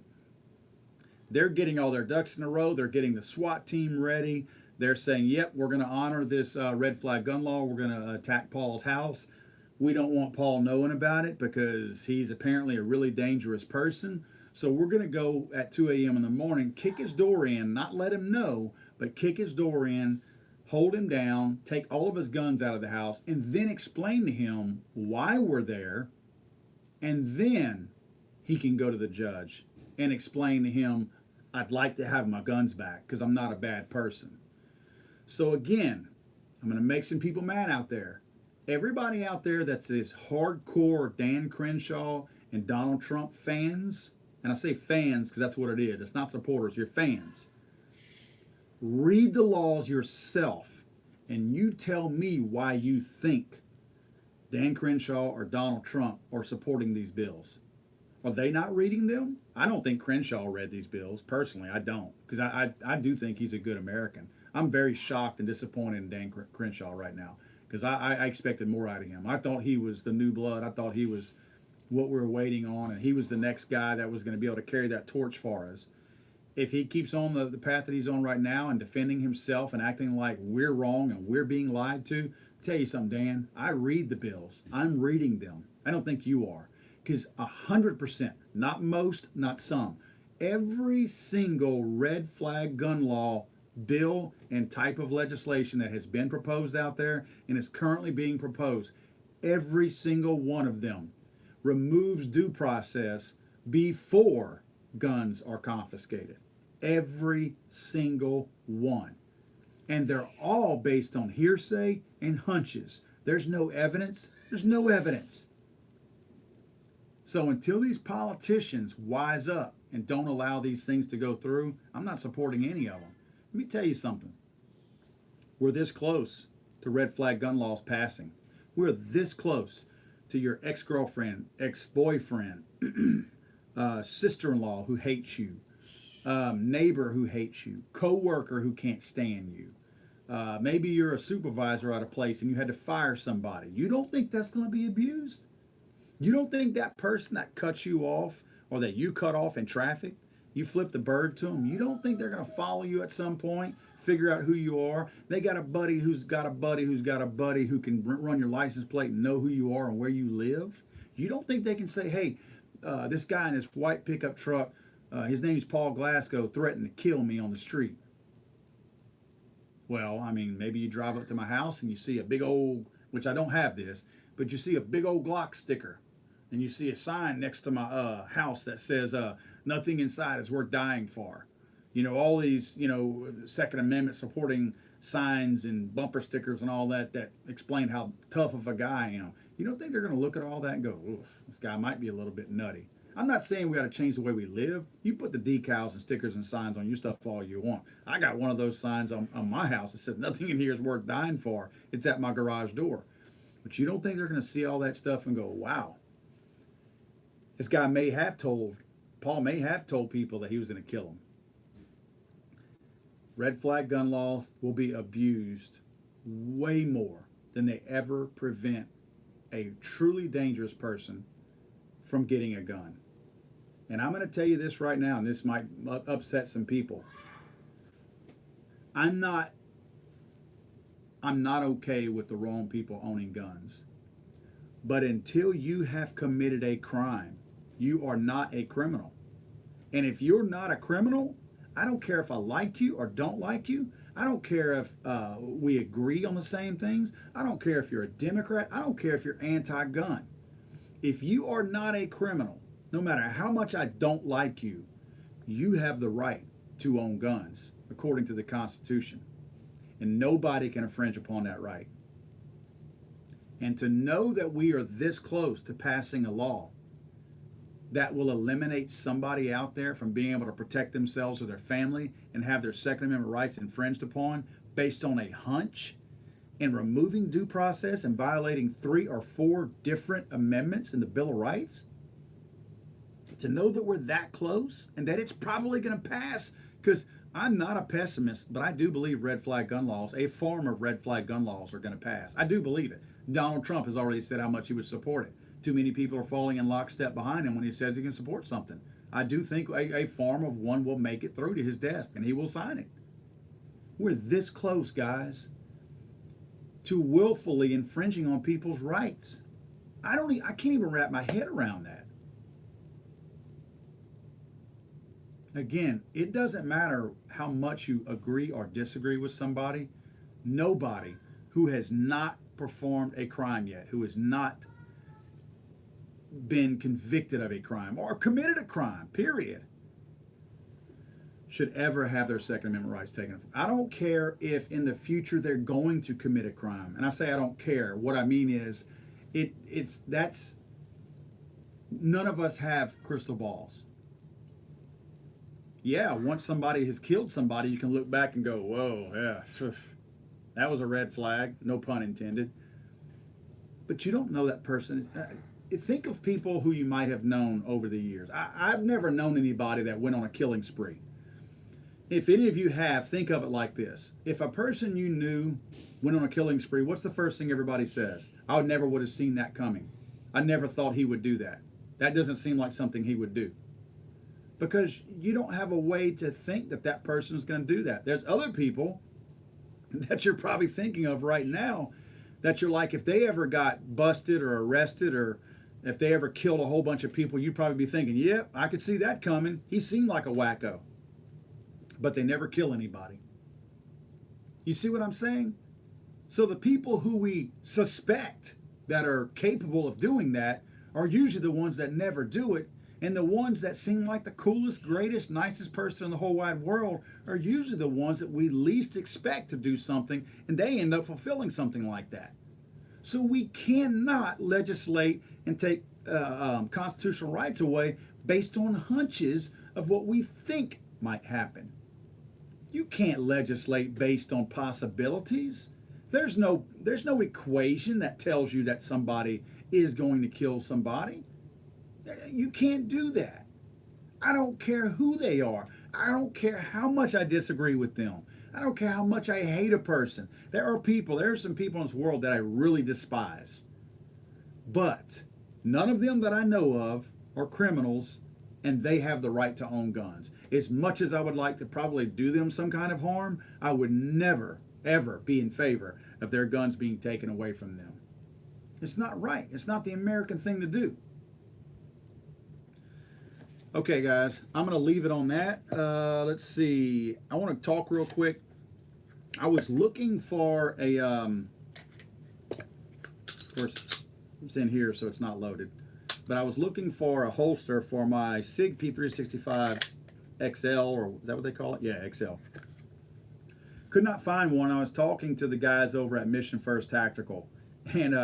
[SPEAKER 1] They're getting all their ducks in a row. They're getting the SWAT team ready. They're saying, yep, we're going to honor this red flag gun law. We're going to attack Paul's house. We don't want Paul knowing about it because he's apparently a really dangerous person. So we're going to go at 2 a.m. in the morning, kick his door in, not let him know, but kick his door in, hold him down, take all of his guns out of the house, and then explain to him why we're there. And then he can go to the judge and explain to him, I'd like to have my guns back because I'm not a bad person. So again, I'm going to make some people mad out there. Everybody out there that's this hardcore Dan Crenshaw and Donald Trump fans, and I say fans because that's what it is. It's not supporters. You're fans. Read the laws yourself, and you tell me why you think Dan Crenshaw or Donald Trump are supporting these bills. Are they not reading them? I don't think Crenshaw read these bills. Personally, I don't. Because I do think he's a good American. I'm very shocked and disappointed in Dan Crenshaw right now. Because I expected more out of him. I thought he was the new blood. I thought he was what we were waiting on, and he was the next guy that was going to be able to carry that torch for us. If he keeps on the path that he's on right now and defending himself and acting like we're wrong and we're being lied to, I'll tell you something, Dan, I read the bills. I'm reading them. I don't think you are. Because 100%, not most, not some, every single red flag gun law bill and type of legislation that has been proposed out there and is currently being proposed, every single one of them removes due process before guns are confiscated. Every single one. And they're all based on hearsay and hunches. There's no evidence. There's no evidence. So until these politicians wise up and don't allow these things to go through, I'm not supporting any of them. Let me tell you something. We're this close to red flag gun laws passing. We're this close to your ex-girlfriend, ex-boyfriend, sister-in-law who hates you, neighbor who hates you, co-worker who can't stand you. Maybe you're a supervisor at a place and you had to fire somebody. You don't think that's going to be abused? You don't think that person that cuts you off or that you cut off in traffic, you flip the bird to them, you don't think they're going to follow you at some point, figure out who you are? They got a buddy who's got a buddy who's got a buddy who can run your license plate and know who you are and where you live? You don't think they can say, hey, this guy in this white pickup truck, his name's Paul Glasgow, threatened to kill me on the street? Well, I mean, maybe you drive up to my house and you see a big old, which I don't have this, but you see a big old Glock sticker. And you see a sign next to my house that says, nothing inside is worth dying for. You know, all these, Second Amendment supporting signs and bumper stickers and all that explain how tough of a guy I am. You don't think they're going to look at all that and go, oof, this guy might be a little bit nutty? I'm not saying we got to change the way we live. You put the decals and stickers and signs on your stuff all you want. I got one of those signs on my house that says nothing in here is worth dying for. It's at my garage door. But you don't think they're going to see all that stuff and go, wow, this guy may have told, Paul may have told people that he was going to kill them. Red flag gun laws will be abused way more than they ever prevent a truly dangerous person from getting a gun. And I'm going to tell you this right now, and this might upset some people. I'm not okay with the wrong people owning guns. But until you have committed a crime, you are not a criminal. And if you're not a criminal, I don't care if I like you or don't like you. I don't care if we agree on the same things. I don't care if you're a Democrat. I don't care if you're anti-gun. If you are not a criminal, no matter how much I don't like you, you have the right to own guns according to the Constitution. And nobody can infringe upon that right. And to know that we are this close to passing a law that will eliminate somebody out there from being able to protect themselves or their family and have their Second Amendment rights infringed upon based on a hunch, and removing due process and violating 3 or 4 different amendments in the Bill of Rights, to know that we're that close and that it's probably going to pass, because I'm not a pessimist, but I do believe red flag gun laws, a form of red flag gun laws, are going to pass. I do believe it. Donald Trump has already said how much he would support it. Too many people are falling in lockstep behind him when he says he can support something. I do think a form of one will make it through to his desk and he will sign it. We're this close, guys, to willfully infringing on people's rights. I can't even wrap my head around that. Again, it doesn't matter how much you agree or disagree with somebody. Nobody who has not performed a crime yet, who has not been convicted of a crime or committed a crime, period, should ever have their Second Amendment rights taken. I don't care if in the future they're going to commit a crime. And I say I don't care. What I mean is, that's none of us have crystal balls. Yeah, once somebody has killed somebody, you can look back and go, whoa, yeah, that was a red flag, no pun intended. But you don't know that person. Think of people who you might have known over the years. I've never known anybody that went on a killing spree. If any of you have, think of it like this. If a person you knew went on a killing spree, what's the first thing everybody says? I never would have seen that coming. I never thought he would do that. That doesn't seem like something he would do. Because you don't have a way to think that that person is going to do that. There's other people that you're probably thinking of right now that you're like, if they ever got busted or arrested, or if they ever killed a whole bunch of people, you'd probably be thinking, yep, I could see that coming. He seemed like a wacko. But they never kill anybody. You see what I'm saying? So the people who we suspect that are capable of doing that are usually the ones that never do it. And the ones that seem like the coolest, greatest, nicest person in the whole wide world are usually the ones that we least expect to do something, and they end up fulfilling something like that. So we cannot legislate and take constitutional rights away based on hunches of what we think might happen. You can't legislate based on possibilities. There's no equation that tells you that somebody is going to kill somebody. You can't do that. I don't care who they are. I don't care how much I disagree with them. I don't care how much I hate a person. There are some people in this world that I really despise. But none of them that I know of are criminals, and they have the right to own guns. As much as I would like to probably do them some kind of harm, I would never, ever be in favor of their guns being taken away from them. It's not right. It's not the American thing to do. Okay, guys, I'm going to leave it on that. Let's see. I want to talk real quick. I was looking for a, of course, it's in here, so it's not loaded. But I was looking for a holster for my SIG P365 XL, or is that what they call it? Yeah, XL. Could not find one. I was talking to the guys over at Mission First Tactical, and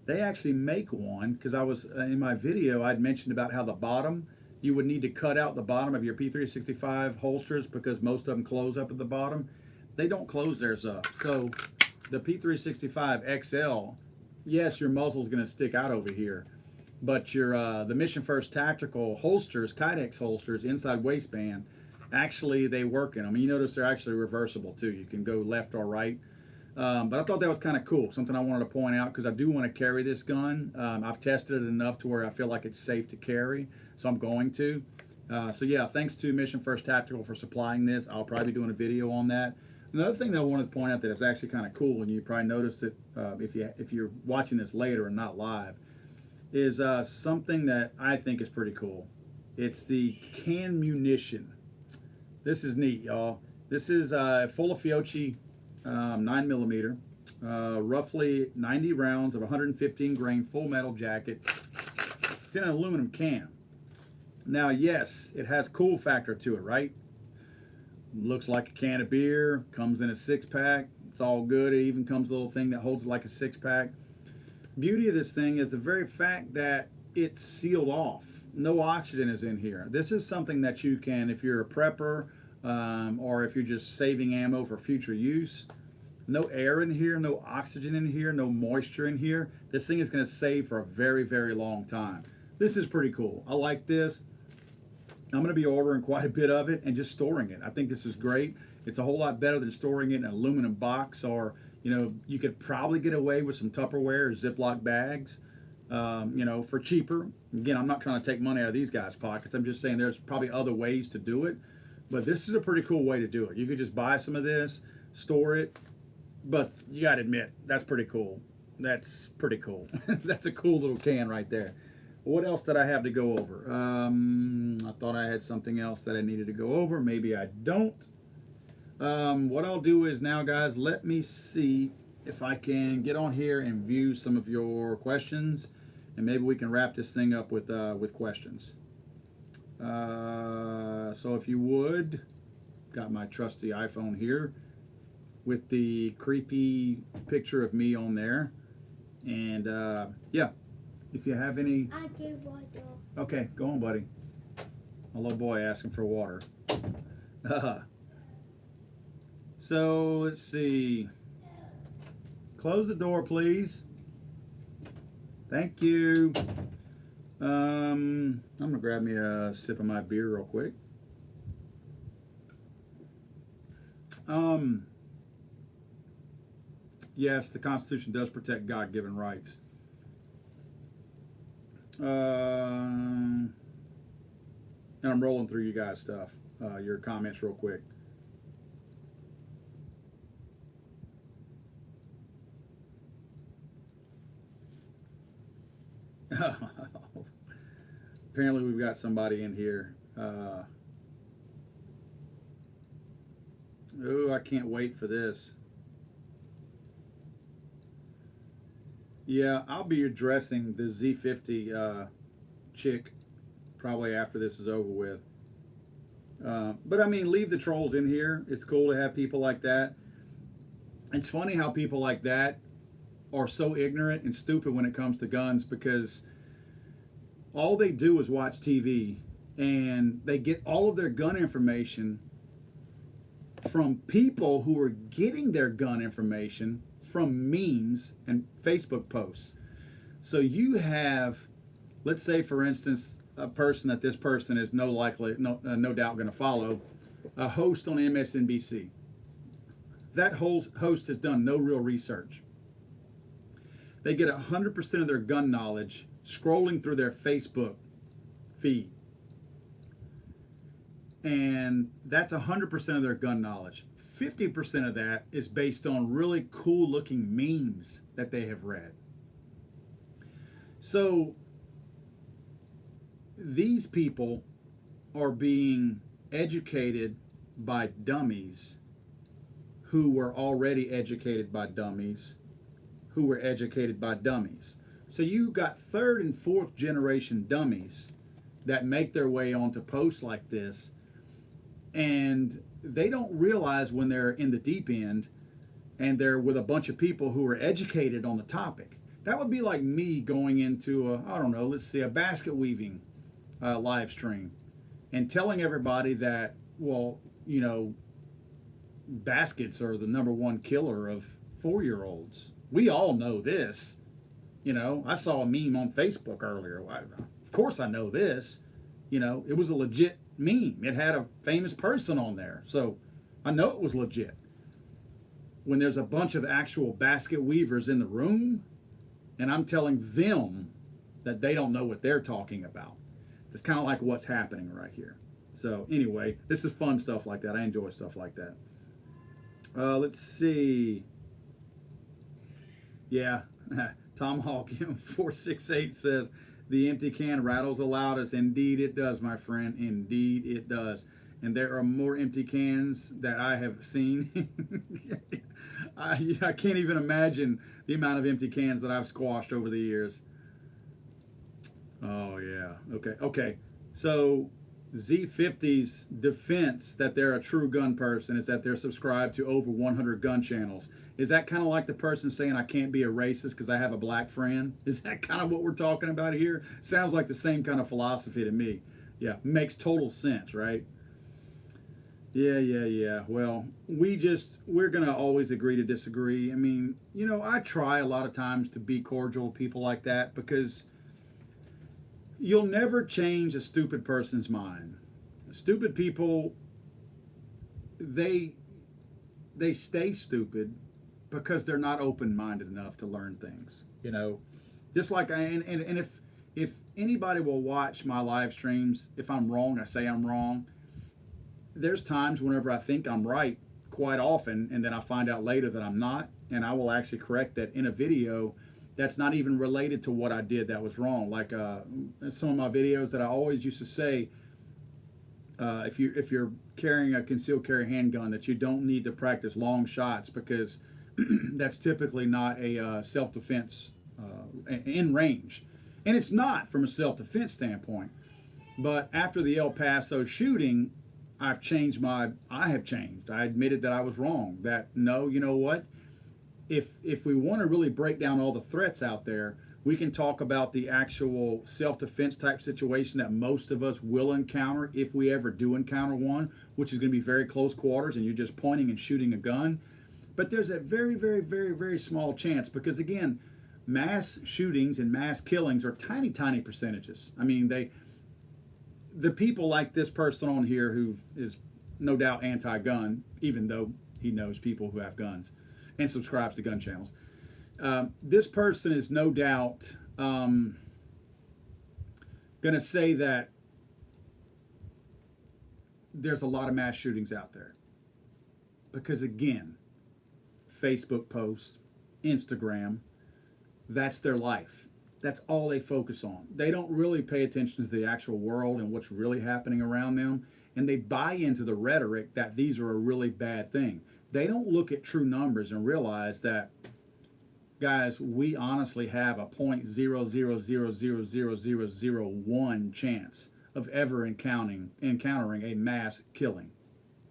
[SPEAKER 1] They actually make one because I was in my video I'd mentioned about how the bottom you would need to cut out the bottom of your P365 holsters because most of them close up at the bottom. They don't close theirs up. So the P365 XL, yes, your muzzle's going to stick out over here, but your the Mission First Tactical holsters, Kydex holsters, inside waistband, actually they work in them. You notice they're actually reversible too. You can go left or right. But I thought that was kind of cool. Something I wanted to point out because I do want to carry this gun. I've tested it enough to where I feel like it's safe to carry, so I'm going to. So yeah, thanks to Mission First Tactical for supplying this. I'll probably be doing a video on that. Another thing that I wanted to point out that is actually kind of cool, and you probably noticed it if you're watching this later and not live, is something that I think is pretty cool. It's the can munition. This is neat, y'all. This is full of Fiocchi 9mm, roughly 90 rounds of 115 grain full metal jacket. It's in an aluminum can. Now, yes, it has cool factor to it, right? Looks like a can of beer, comes in a 6-pack. It's all good. It even comes a little thing that holds like a 6-pack. Beauty of this thing is the very fact that it's sealed off. No oxygen is in here. This is something that you can, if you're a prepper, or if you're just saving ammo for future use. No air in here, no oxygen in here, no moisture in here. This thing is going to save for a very, very long time. This is pretty cool. I like this. I'm going to be ordering quite a bit of it and just storing it. I think this is great. It's a whole lot better than storing it in an aluminum box, or, you know, you could probably get away with some Tupperware or Ziploc bags, you know, for cheaper. Again, I'm not trying to take money out of these guys' pockets. I'm just saying there's probably other ways to do it. But this is a pretty cool way to do it. You could just buy some of this, store it, but you got to admit, that's pretty cool. That's pretty cool. That's a cool little can right there. What else did I have to go over? I thought I had something else that I needed to go over. Maybe I don't. What I'll do is now, guys, let me see if I can get on here and view some of your questions, and maybe we can wrap this thing up with questions. So if you would, got my trusty iPhone here with the creepy picture of me on there. And yeah, if you have any...
[SPEAKER 2] I do water.
[SPEAKER 1] Okay, go on, buddy. My little boy asking for water. So let's see. Close the door, please. Thank you. I'm gonna grab me a sip of my beer real quick. Yes, the Constitution does protect God-given rights. And I'm rolling through you guys' stuff, your comments real quick. Apparently we've got somebody in here. Oh, I can't wait for this. Yeah, I'll be addressing the Z50 chick probably after this is over with. But I mean, leave the trolls in here. It's cool to have people like that. It's funny how people like that are so ignorant and stupid when it comes to guns, because all they do is watch TV and they get all of their gun information from people who are getting their gun information from memes and Facebook posts. So you have, let's say for instance, a person that this person is no doubt going to follow, a host on MSNBC. That host has done no real research. They get 100% of their gun knowledge scrolling through their Facebook feed. And that's 100% of their gun knowledge. 50% of that is based on really cool looking memes that they have read. So these people are being educated by dummies who were already educated by dummies who were educated by dummies. So you got third and fourth generation dummies that make their way onto posts like this, and they don't realize when they're in the deep end and they're with a bunch of people who are educated on the topic. That would be like me going into a, I don't know, let's see, a basket weaving live stream and telling everybody that, well, you know, baskets are the number one killer of 4-year-olds. We all know this. You know, I saw a meme on Facebook earlier. Of course I know this. You know, it was a legit meme. It had a famous person on there. So I know it was legit. When there's a bunch of actual basket weavers in the room and I'm telling them that they don't know what they're talking about. It's kind of like what's happening right here. So anyway, this is fun stuff like that. I enjoy stuff like that. Let's see. Yeah, Tomahawk 468 says, the empty can rattles the loudest. Indeed it does, my friend. Indeed it does. And there are more empty cans that I have seen. I can't even imagine the amount of empty cans that I've squashed over the years. Oh, yeah. Okay. So Z50's defense that they're a true gun person is that they're subscribed to over 100 gun channels. Is that kind of like the person saying I can't be a racist because I have a black friend? Is that kind of what we're talking about here? Sounds like the same kind of philosophy to me. Yeah, makes total sense, right? Yeah. Well, we're going to always agree to disagree. I mean, you know, I try a lot of times to be cordial with people like that because you'll never change a stupid person's mind. Stupid people, they stay stupid because they're not open-minded enough to learn things. You know, just like and if anybody will watch my live streams, if I'm wrong, I say I'm wrong. There's times whenever I think I'm right, quite often, and then I find out later that I'm not, and I will actually correct that in a video that's not even related to what I did that was wrong. Like some of my videos that I always used to say, if you're carrying a concealed carry handgun, that you don't need to practice long shots because that's typically not a self-defense in range, and it's not from a self-defense standpoint. But after the El Paso shooting, I have changed. I admitted that I was wrong. That no, you know what? If we want to really break down all the threats out there, we can talk about the actual self-defense type situation that most of us will encounter if we ever do encounter one, which is going to be very close quarters and you're just pointing and shooting a gun. But there's a very, very, very, very small chance because, again, mass shootings and mass killings are tiny, tiny percentages. I mean, the people like this person on here who is no doubt anti-gun, even though he knows people who have guns and subscribes to gun channels. This person is no doubt going to say that there's a lot of mass shootings out there. Because again, Facebook posts, Instagram, that's their life. That's all they focus on. They don't really pay attention to the actual world and what's really happening around them. And they buy into the rhetoric that these are a really bad thing. They don't look at true numbers and realize that, guys, we honestly have a 0.0000001 chance of ever encountering a mass killing.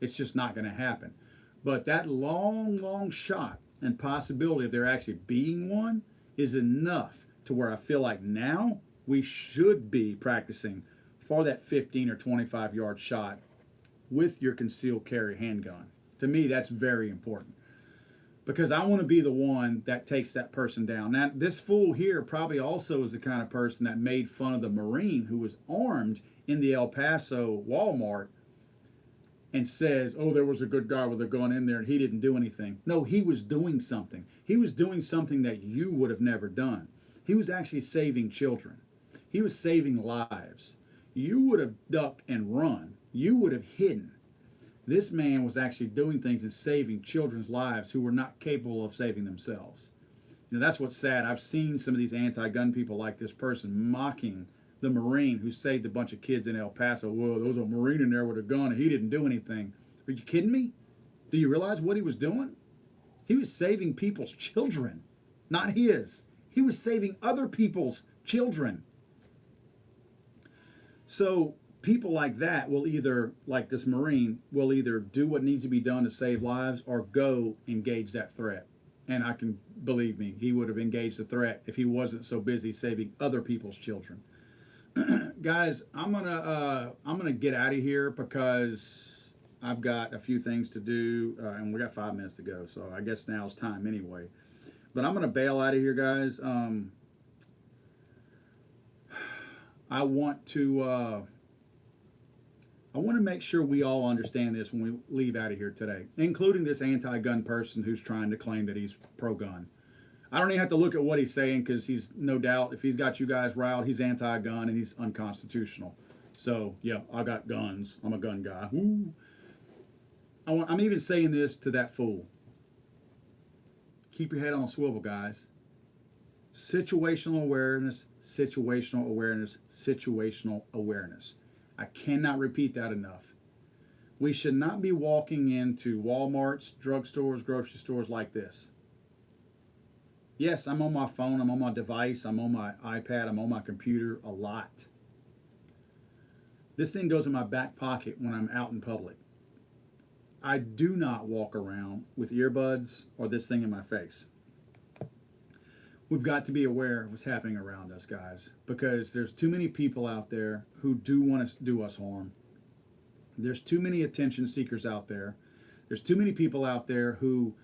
[SPEAKER 1] It's just not going to happen. But that long shot and possibility of there actually being one is enough to where I feel like now we should be practicing for that 15 or 25 yard shot with your concealed carry handgun. To me, that's very important because I want to be the one that takes that person down. Now, this fool here probably also is the kind of person that made fun of the Marine who was armed in the El Paso Walmart and says, oh, there was a good guy with a gun in there and he didn't do anything. No, he was doing something. He was doing something that you would have never done. He was actually saving children. He was saving lives. You would have ducked and run. You would have hidden. This man was actually doing things and saving children's lives who were not capable of saving themselves. You know, that's what's sad. I've seen some of these anti-gun people like this person mocking the Marine who saved a bunch of kids in El Paso. Whoa, there was a Marine in there with a gun and he didn't do anything. Are you kidding me? Do you realize what he was doing? He was saving people's children, not his. He was saving other people's children. So people like that will either, like this Marine, will either do what needs to be done to save lives or go engage that threat. And I can believe me, he would have engaged the threat if he wasn't so busy saving other people's children. Guys, I'm gonna get out of here because I've got a few things to do, and we got 5 minutes to go. So I guess now's time anyway. But I'm gonna bail out of here, guys. I want to make sure we all understand this when we leave out of here today, including this anti-gun person who's trying to claim that he's pro-gun. I don't even have to look at what he's saying because he's no doubt, if he's got you guys riled, he's anti-gun and he's unconstitutional. So, yeah, I got guns. I'm a gun guy. Woo. I'm even saying this to that fool. Keep your head on a swivel, guys. Situational awareness, situational awareness, situational awareness. I cannot repeat that enough. We should not be walking into Walmarts, drugstores, grocery stores like this. Yes, I'm on my phone, I'm on my device, I'm on my iPad, I'm on my computer a lot. This thing goes in my back pocket when I'm out in public. I do not walk around with earbuds or this thing in my face. We've got to be aware of what's happening around us, guys, because there's too many people out there who do want to do us harm. There's too many attention seekers out there. There's too many people out there who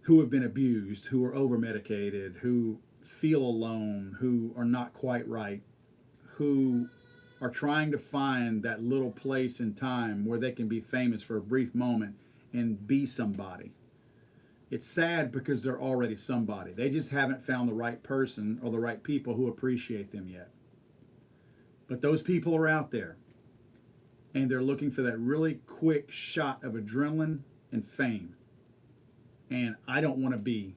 [SPEAKER 1] have been abused, who are over-medicated, who feel alone, who are not quite right, who are trying to find that little place in time where they can be famous for a brief moment and be somebody. It's sad because they're already somebody. They just haven't found the right person or the right people who appreciate them yet. But those people are out there, and they're looking for that really quick shot of adrenaline and fame. And I don't want to be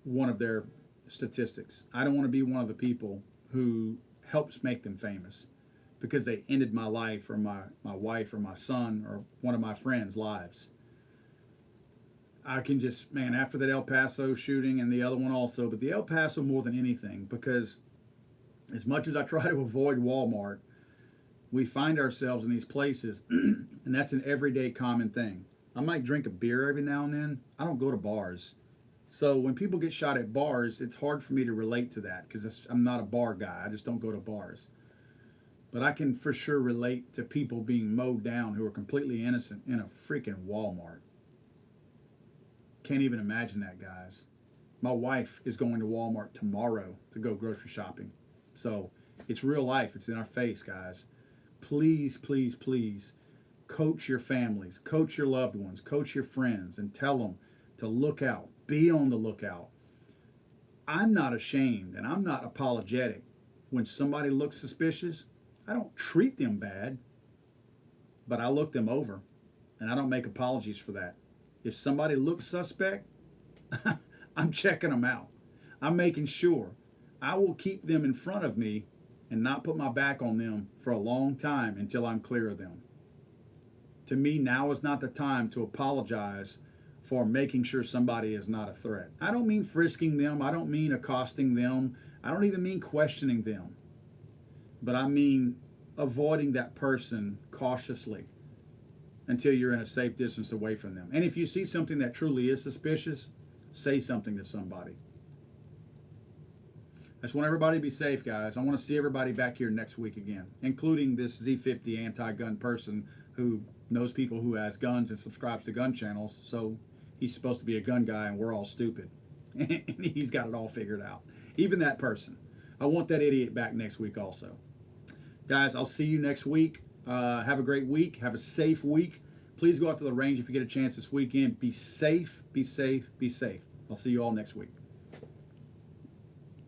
[SPEAKER 1] one of their statistics. I don't want to be one of the people who helps make them famous because they ended my life or my wife or my son or one of my friends' lives. I can just, man, after that El Paso shooting and the other one also, but the El Paso more than anything, because as much as I try to avoid Walmart, we find ourselves in these places, and that's an everyday common thing. I might drink a beer every now and then. I don't go to bars. So when people get shot at bars, it's hard for me to relate to that because I'm not a bar guy. I just don't go to bars. But I can for sure relate to people being mowed down who are completely innocent in a freaking Walmart. Can't even imagine that, guys. My wife is going to Walmart tomorrow to go grocery shopping. So it's real life. It's in our face, guys. Please, please, please coach your families, coach your loved ones, coach your friends, and tell them to look out. Be on the lookout. I'm not ashamed and I'm not apologetic. When somebody looks suspicious, I don't treat them bad, but I look them over, and I don't make apologies for that. If somebody looks suspect, I'm checking them out. I'm making sure. I will keep them in front of me and not put my back on them for a long time until I'm clear of them. To me, now is not the time to apologize for making sure somebody is not a threat. I don't mean frisking them. I don't mean accosting them. I don't even mean questioning them. But I mean avoiding that person cautiously until you're in a safe distance away from them. And if you see something that truly is suspicious, say something to somebody. I just want everybody to be safe, guys. I want to see everybody back here next week again, including this Z50 anti-gun person who knows people who has guns and subscribes to gun channels. So he's supposed to be a gun guy and we're all stupid. And he's got it all figured out. Even that person. I want that idiot back next week also. Guys, I'll see you next week. Have a great week. Have a safe week. Please go out to the range if you get a chance this weekend. Be safe, be safe, be safe. I'll see you all next week.